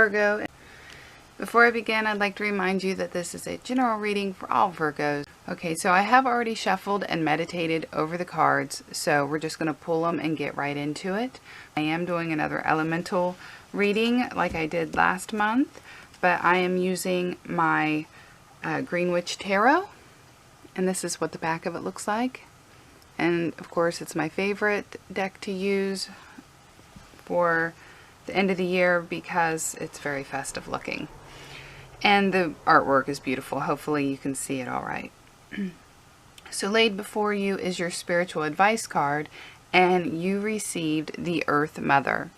Virgo. Before I begin, I'd like to remind you that this is a general reading for all Virgos. Okay, so I have already shuffled and meditated over the cards, so we're just going to pull them and get right into it. I am doing another elemental reading like I did last month, but I am using my Green Witch Tarot, and this is what the back of it looks like. And of course, it's my favorite deck to use for the end of the year because it's very festive looking. And the artwork is beautiful. Hopefully you can see it all right. So laid before you is your spiritual advice card, and you received the Earth Mother.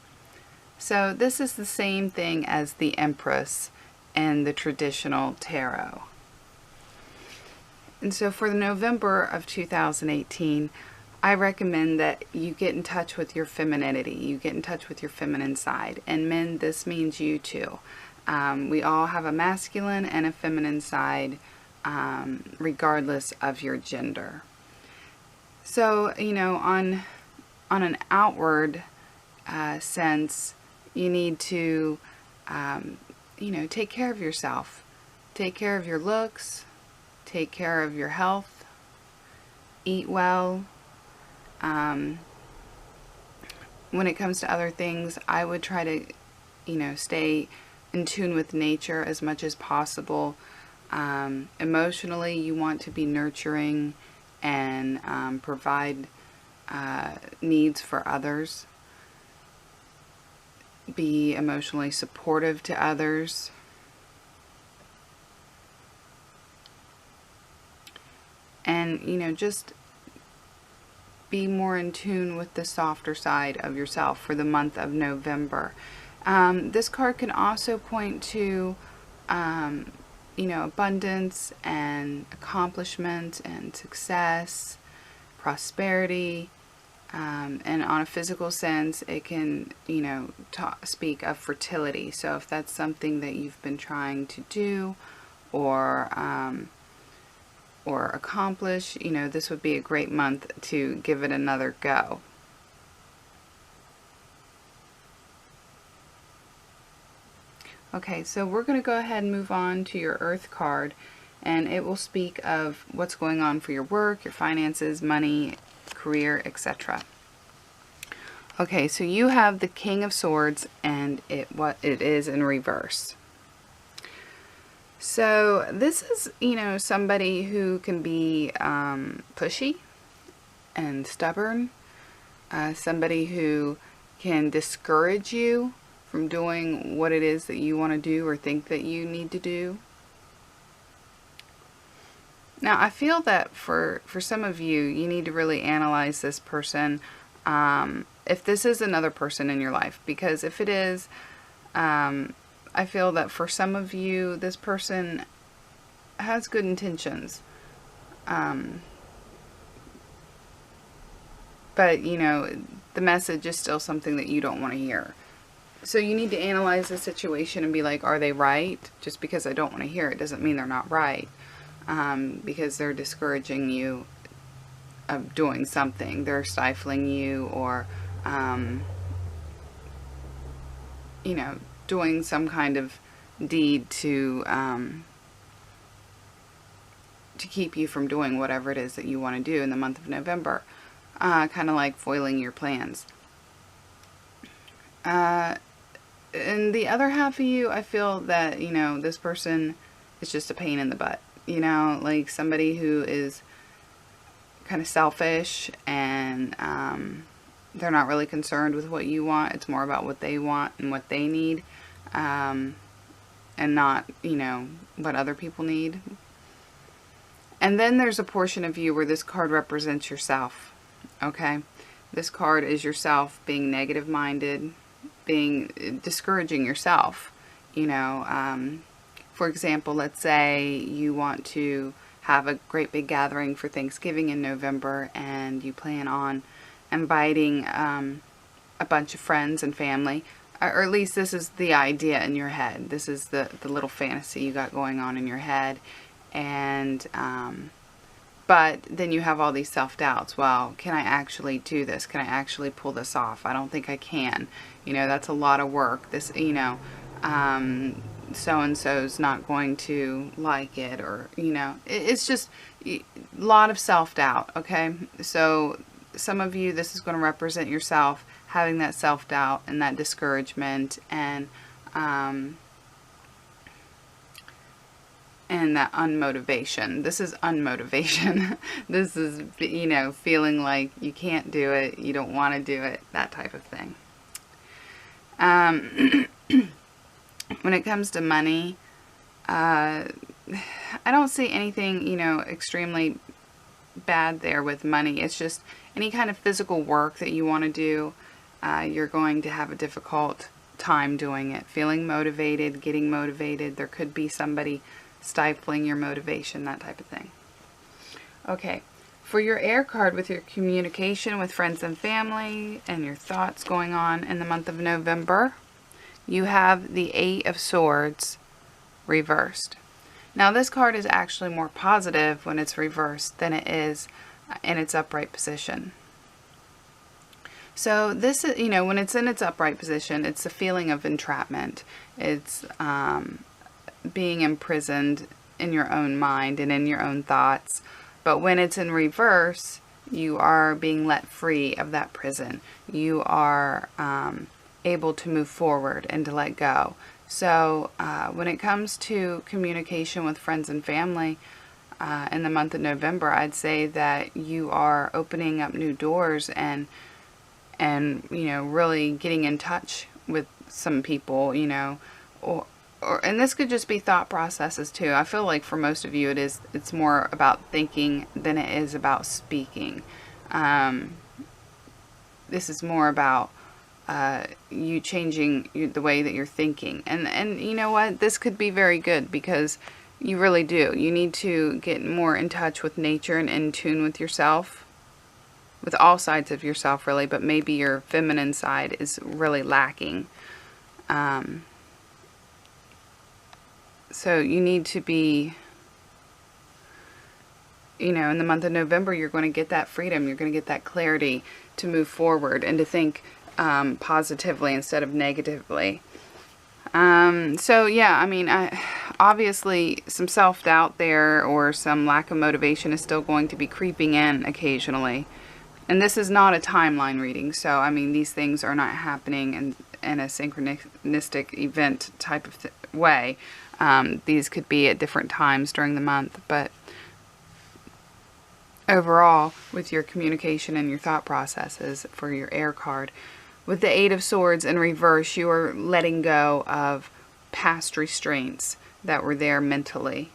So this is the same thing as the Empress and the traditional tarot. And so for November of 2018, I recommend that you get in touch with your femininity. You get in touch with your feminine side. And men, this means you too. We all have a masculine and a feminine side, regardless of your gender. So, you know, on an outward sense, you need to, you know, take care of yourself. Take care of your looks. Take care of your health. Eat well. When it comes to other things, I would try to, you know, stay in tune with nature as much as possible. Emotionally, you want to be nurturing and provide needs for others. Be emotionally supportive to others. And, you know, just be more in tune with the softer side of yourself for the month of November. This card can also point to, you know, abundance and accomplishment and success, prosperity, and on a physical sense, it can, you know, speak of fertility. So if that's something that you've been trying to do or accomplish, you know, this would be a great month to give it another go. Okay, so we're going to go ahead and move on to your Earth card, and it will speak of what's going on for your work, your finances, money, career, etc. Okay, so you have the King of Swords, and it is in reverse. So this is, you know, somebody who can be pushy and stubborn, somebody who can discourage you from doing what it is that you want to do or think that you need to do. Now, I feel that for some of you, you need to really analyze this person, if this is another person in your life, because if it is, I feel that for some of you, this person has good intentions. But, you know, the message is still something that you don't want to hear. So you need to analyze the situation and be like, are they right? Just because I don't want to hear it doesn't mean they're not right. Because they're discouraging you of doing something. They're stifling you or, you know, doing some kind of deed to keep you from doing whatever it is that you want to do in the month of November. Kind of like foiling your plans. And the other half of you, I feel that, you know, this person is just a pain in the butt. You know, like somebody who is kind of selfish and they're not really concerned with what you want. It's more about what they want and what they need, and not, you know, what other people need. And then there's a portion of you where this card represents yourself. Okay? This card is yourself being negative-minded, being discouraging yourself. You know, for example, let's say you want to have a great big gathering for Thanksgiving in November, and you plan on inviting a bunch of friends and family, or at least this is the idea in your head. This is the little fantasy you got going on in your head. And but then you have all these self-doubts. Well, can I actually do this? Can I actually pull this off? I don't think I can. You know, that's a lot of work. This, you know, so-and-so's not going to like it, or, you know, it's just a lot of self-doubt, okay? So some of you, this is going to represent yourself having that self-doubt and that discouragement and that unmotivation. This is unmotivation. This is, you know, feeling like you can't do it, you don't want to do it, that type of thing. When it comes to money, I don't see anything, you know, extremely bad there with money. It's just any kind of physical work that you want to do, you're going to have a difficult time doing it. Feeling motivated, getting motivated. There could be somebody stifling your motivation, that type of thing. Okay, for your air card, with your communication with friends and family and your thoughts going on in the month of November, you have the 8 of Swords reversed. Now this card is actually more positive when it's reversed than it is in its upright position. So this is, you know, when it's in its upright position, it's a feeling of entrapment. It's being imprisoned in your own mind and in your own thoughts. But when it's in reverse, you are being let free of that prison. You are able to move forward and to let go. So when it comes to communication with friends and family in the month of November, I'd say that you are opening up new doors and you know, really getting in touch with some people, you know, and this could just be thought processes too. I feel like for most of you it's more about thinking than it is about speaking. This is more about you changing the way that you're thinking. And you know what? This could be very good because you really do. You need to get more in touch with nature and in tune with yourself. With all sides of yourself, really, but maybe your feminine side is really lacking. So you need to be, you know, in the month of November, you're going to get that freedom. You're going to get that clarity to move forward and to think positively instead of negatively. So yeah, I mean, obviously some self-doubt there or some lack of motivation is still going to be creeping in occasionally. And this is not a timeline reading, so I mean, these things are not happening in a synchronistic event type of way. These could be at different times during the month, but overall, with your communication and your thought processes for your air card, with the 8 of Swords in reverse, you are letting go of past restraints that were there mentally.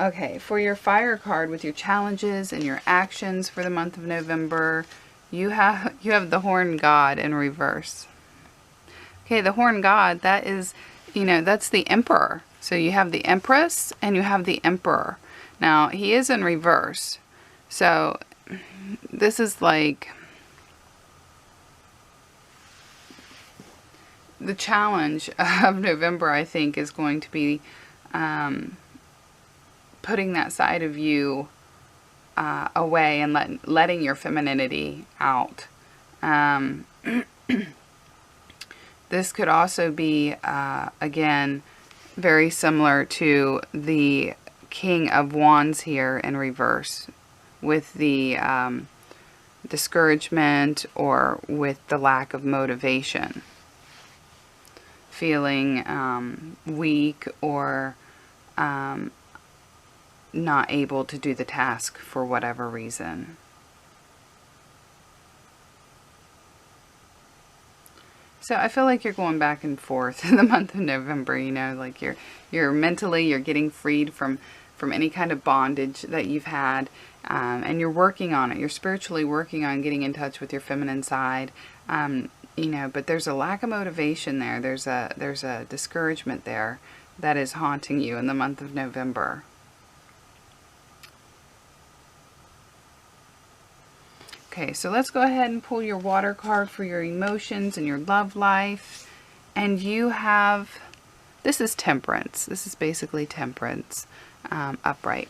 Okay, for your fire card, with your challenges and your actions for the month of November, you have the Horn God in reverse. Okay, the Horn God, that is, you know, that's the Emperor. So you have the Empress and you have the Emperor. Now, he is in reverse. So this is like the challenge of November, I think, is going to be putting that side of you away and letting your femininity out. This could also be, again, very similar to the King of Wands here in reverse, with the discouragement or with the lack of motivation. Feeling weak or not able to do the task for whatever reason. So I feel like you're going back and forth in the month of November, you know, like you're mentally, you're getting freed from any kind of bondage that you've had, and you're working on it. You're spiritually working on getting in touch with your feminine side, you know, but there's a lack of motivation there. There's a discouragement there that is haunting you in the month of November. Okay, so let's go ahead and pull your water card for your emotions and your love life. And you have, this is Temperance. This is basically Temperance, upright.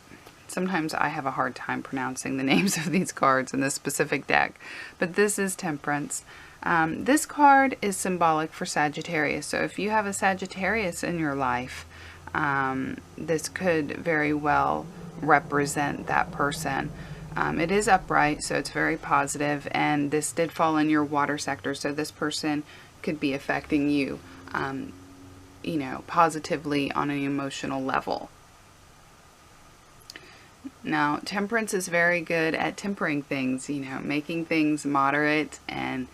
Sometimes I have a hard time pronouncing the names of these cards in this specific deck, but this is Temperance. This card is symbolic for Sagittarius. So if you have a Sagittarius in your life, this could very well represent that person. It is upright, so it's very positive, and this did fall in your water sector, so this person could be affecting you, you know, positively on an emotional level. Now, Temperance is very good at tempering things, you know, making things moderate and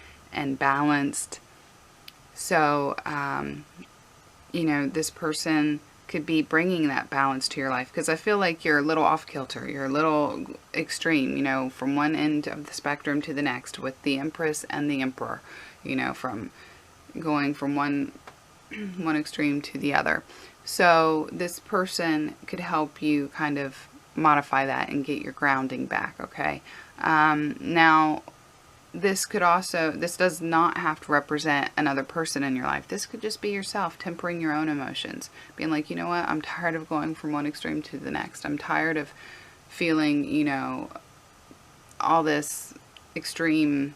balanced. So, you know, this person could be bringing that balance to your life, because I feel like you're a little off kilter, you're a little extreme, you know, from one end of the spectrum to the next with the Empress and the Emperor, you know, from going from one extreme to the other. So this person could help you kind of modify that and get your grounding back, okay? Now, this does not have to represent another person in your life. This could just be yourself tempering your own emotions. Being like, you know what, I'm tired of going from one extreme to the next. I'm tired of feeling, you know, all this extremism,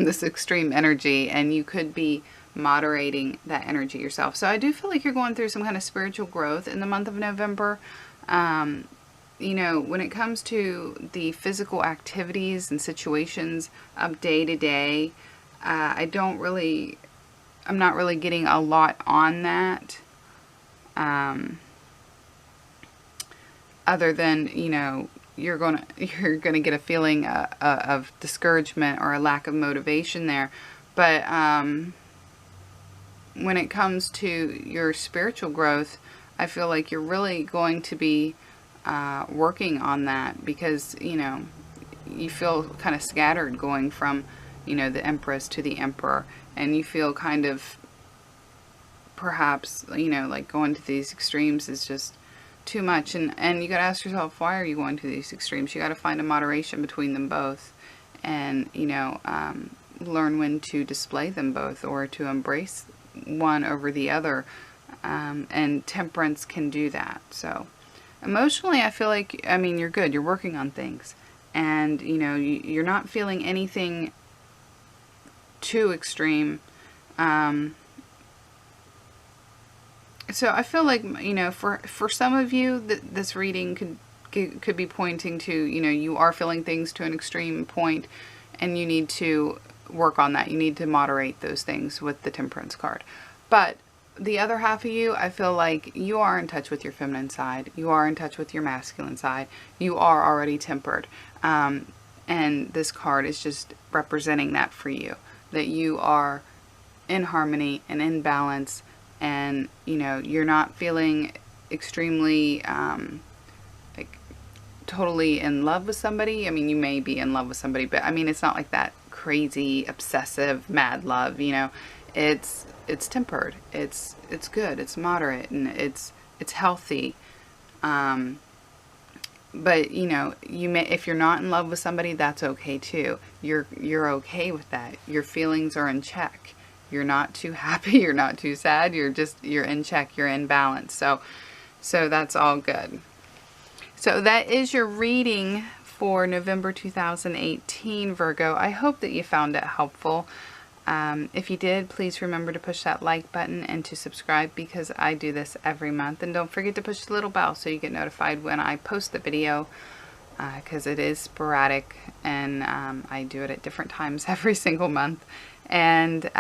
this extreme energy, and you could be moderating that energy yourself. So I do feel like you're going through some kind of spiritual growth in the month of November. You know, when it comes to the physical activities and situations of day to day, I'm not really getting a lot on that. Other than, you know, you're gonna get a feeling of discouragement or a lack of motivation there. But when it comes to your spiritual growth, I feel like you're really going to be working on that, because, you know, you feel kind of scattered going from, you know, the Empress to the Emperor, and you feel kind of perhaps, you know, like going to these extremes is just too much, and you got to ask yourself, why are you going to these extremes? You got to find a moderation between them both, and, you know, learn when to display them both or to embrace one over the other, and Temperance can do that. So emotionally, I feel like, I mean, you're good. You're working on things. And, you know, you're not feeling anything too extreme. So I feel like, you know, for some of you, this reading could be pointing to, you know, you are feeling things to an extreme point, and you need to work on that. You need to moderate those things with the Temperance card. But the other half of you, I feel like you are in touch with your feminine side. You are in touch with your masculine side. You are already tempered. And this card is just representing that for you. That you are in harmony and in balance. And, you know, you're not feeling extremely, like, totally in love with somebody. I mean, you may be in love with somebody, but, I mean, it's not like that crazy, obsessive, mad love, you know. It's tempered. It's good. It's moderate, and it's healthy. But, you know, if you're not in love with somebody, that's okay too. You're okay with that. Your feelings are in check. You're not too happy. You're not too sad. You're in check. You're in balance. So that's all good. So that is your reading for November 2018, Virgo. I hope that you found it helpful. If you did, please remember to push that like button and to subscribe, because I do this every month. And don't forget to push the little bell so you get notified when I post the video, because it is sporadic, and I do it at different times every single month. And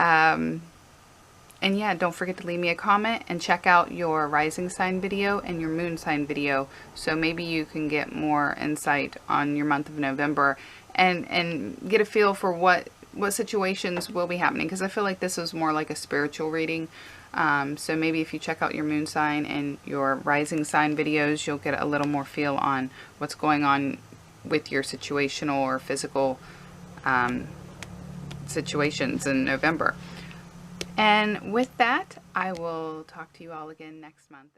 yeah, don't forget to leave me a comment and check out your rising sign video and your moon sign video, so maybe you can get more insight on your month of November and get a feel for what situations will be happening, because I feel like this is more like a spiritual reading. So maybe if you check out your moon sign and your rising sign videos, you'll get a little more feel on what's going on with your situational or physical situations in November. And with that, I will talk to you all again next month.